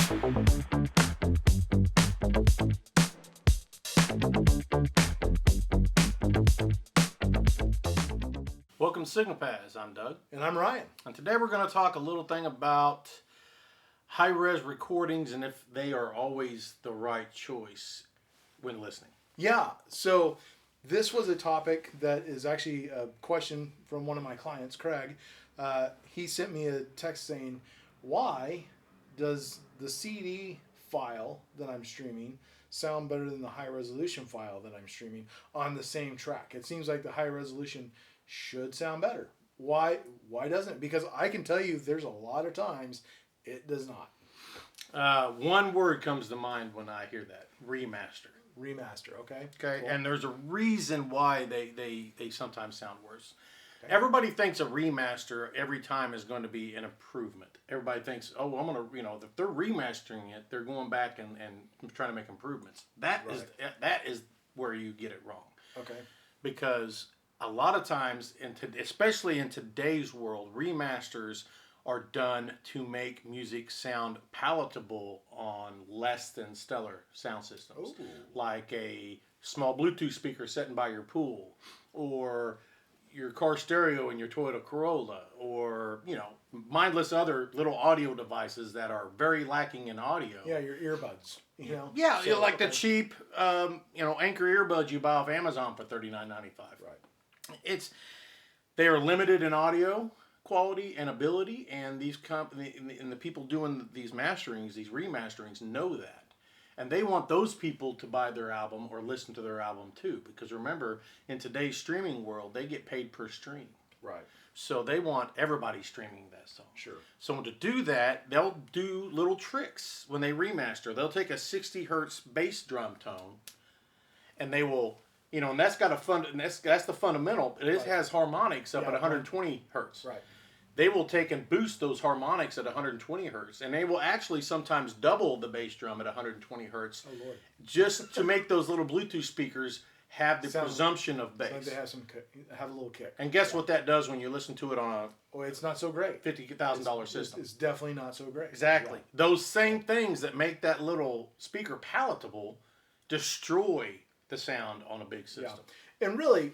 Welcome to Signal Paths. I'm Doug. And I'm Ryan. And today we're going to talk a little thing about high-res recordings and if they are always the right choice when listening. Yeah, so this was a topic that is actually a question from one of my clients, Craig. He sent me a text saying, why does the CD file that I'm streaming sound better than the high-resolution file that I'm streaming on the same track? It seems like the high-resolution should sound better. Why doesn't it? Because I can tell you there's a lot of times it does not. One word comes to mind when I hear that: remaster. Remaster, okay? Okay, Cool. and there's a reason why they sometimes sound worse. Okay. Everybody thinks a remaster every time is going to be an improvement. Everybody thinks, oh, I'm going to, if they're remastering it, they're going back and trying to make improvements. That is where you get it wrong. Okay. Because a lot of times, especially in today's world, remasters are done to make music sound palatable on less than stellar sound systems. Ooh. Like a small Bluetooth speaker sitting by your pool, or your car stereo in your Toyota Corolla, or mindless other little audio devices that are very lacking in audio. Yeah, your earbuds. Yeah, like the cheap Anchor earbuds you buy off Amazon for $39.95. Right. They are limited in audio quality and ability, and the people doing these remasterings know that, and they want those people to buy their album or listen to their album too. Because remember, in today's streaming world, they get paid per stream. Right. So they want everybody streaming that song. Sure. So to do that, they'll do little tricks when they remaster. They'll take a 60 hertz bass drum tone, and they will. And that's got that's the fundamental. It has harmonics up at 120 hertz. Right. They will take and boost those harmonics at 120 hertz, and they will actually sometimes double the bass drum at 120 hertz, just to make those little Bluetooth speakers have the presumption of bass. They have a little kick. And guess what that does when you listen to it on it's not so great. $50,000 system. It's definitely not so great. Exactly. Yeah. Those same things that make that little speaker palatable destroy the sound on a big system. Yeah. And really,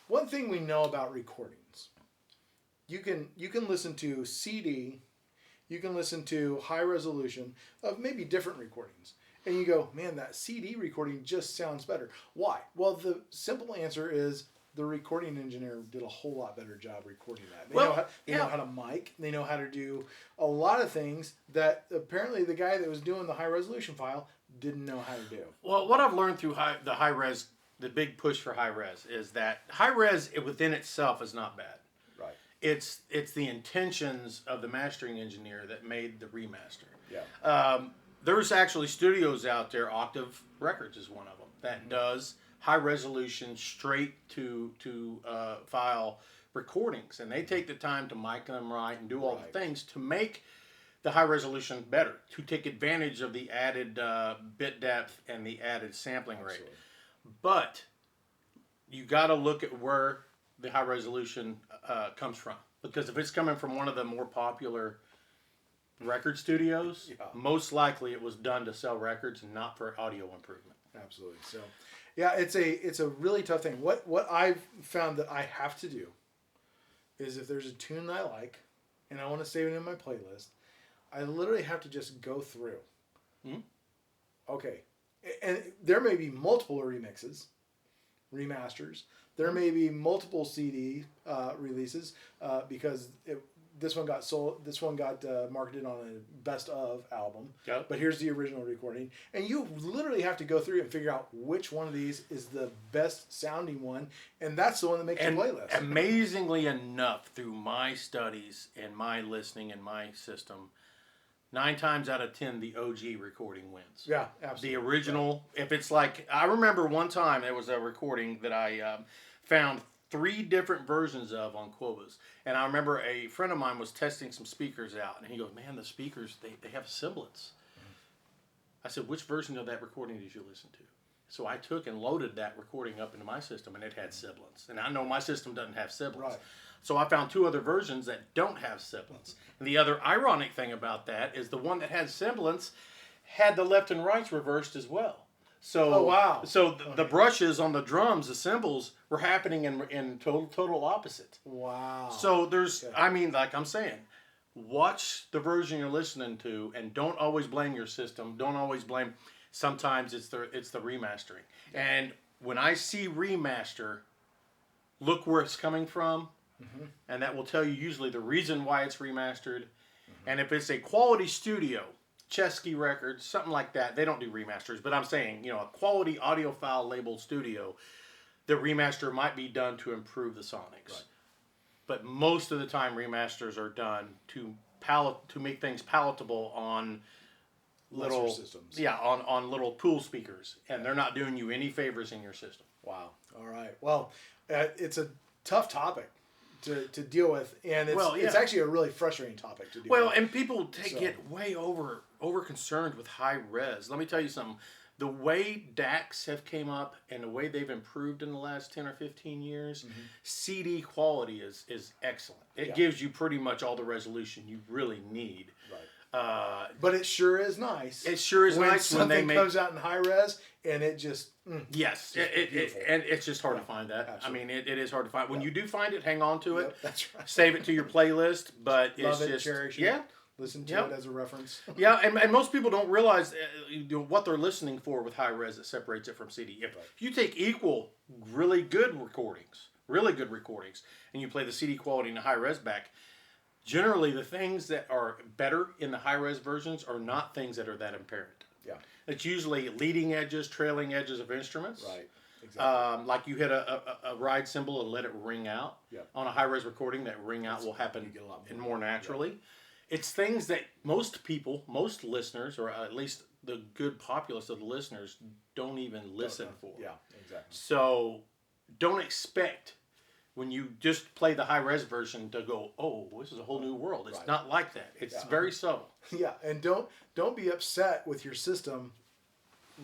one thing we know about recordings, you can listen to CD, you can listen to high resolution of maybe different recordings, and you go, man, that CD recording just sounds better. Why? Well, the simple answer is the recording engineer did a whole lot better job recording that. They know how to mic. They know how to do a lot of things that apparently the guy that was doing the high resolution file didn't know how to do. Well, what I've learned through the high res, the big push for high res, is that high res within itself is not bad. Right. It's the intentions of the mastering engineer that made the remaster. Yeah. There's actually studios out there. Octave Records is one of them that does high resolution straight to file recordings, and they take the time to mic them right and do all the things to make the high resolution better, to take advantage of the added bit depth and the added sampling rate. But you got to look at where the high resolution comes from, because if it's coming from one of the more popular record studios, most likely it was done to sell records and not for audio improvement. Absolutely. So, yeah, it's a really tough thing. What I've found that I have to do is, if there's a tune that I like and I want to save it in my playlist, I literally have to just go through. Mm-hmm. Okay. And there may be multiple remixes, remasters. There may be multiple CD releases because this one got sold. This one got marketed on a best of album. Yep. But here's the original recording, and you literally have to go through and figure out which one of these is the best sounding one, and that's the one that makes your playlist. Amazingly enough, through my studies and my listening and my system, 9 times out of 10, the OG recording wins. Yeah, absolutely. The original, if it's like, I remember one time there was a recording that I found 3 different versions of on Qobuz. And I remember a friend of mine was testing some speakers out, and he goes, man, the speakers, they have semblance. I said, which version of that recording did you listen to? So I took and loaded that recording up into my system, and it had sibilance. And I know my system doesn't have sibilance. Right. So I found 2 other versions that don't have sibilance. And the other ironic thing about that is the one that has sibilance had the left and rights reversed as well. So, Oh, wow. So the brushes on the drums, the cymbals, were happening in total opposite. Wow. So there's, I mean, like I'm saying, watch the version you're listening to, and don't always blame your system. Don't always blame. Sometimes it's the remastering. And when I see remaster, look where it's coming from, and that will tell you usually the reason why it's remastered. And if it's a quality studio, Chesky Records, something like that, they don't do remasters. But I'm saying, you know, a quality audiophile labeled studio, the remaster might be done to improve the sonics. Right. But most of the time, remasters are done to make things palatable on little Lesser systems. Yeah, on little pool speakers, and they're not doing you any favors in your system. Wow. All right. Well, it's a tough topic to deal with, and it's actually a really frustrating topic to deal with. Well, and people get way over concerned with high res. Let me tell you something. The way DACs have came up and the way they've improved in the last 10 or 15 years, CD quality is excellent. It gives you pretty much all the resolution you really need. Right. But it sure is nice. It sure is nice when they comes out in high res and it just yes, and it's just hard to find that. Absolutely. I mean, it is hard to find. When you do find it, hang on to it. Yep, that's right. Save it to your playlist. But Love it's it, just cherish it. yeah. Listen to it as a reference. Yeah, and most people don't realize what they're listening for with high res that separates it from CD. If you take equal, really good recordings, and you play the CD quality and the high res back, generally the things that are better in the high res versions are not things that are that apparent. Yeah. It's usually leading edges, trailing edges of instruments. Right. Exactly. Like you hit a ride cymbal and let it ring out. Yeah. On a high res recording, that ring out will happen you get a lot and more naturally. Yeah. It's things that most listeners, or at least the good populace of the listeners, don't even listen for. Yeah, exactly. So don't expect when you just play the high res version to go, oh, this is a whole new world. It's not like that. It's very subtle. Yeah, and don't be upset with your system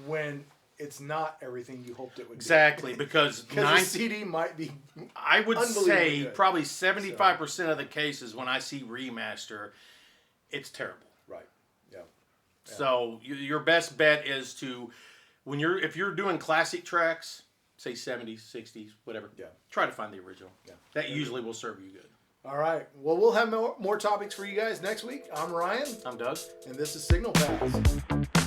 when it's not everything you hoped it would be. Exactly, because the CD might be. I would say good. probably 75% of the cases when I see remaster, it's terrible. Right. Yeah. So your best bet is to, if you're doing classic tracks, say 70s, 60s, whatever. Yeah. Try to find the original. Yeah. That usually will serve you good. All right. Well, we'll have more topics for you guys next week. I'm Ryan. I'm Doug. And this is Signal Pass.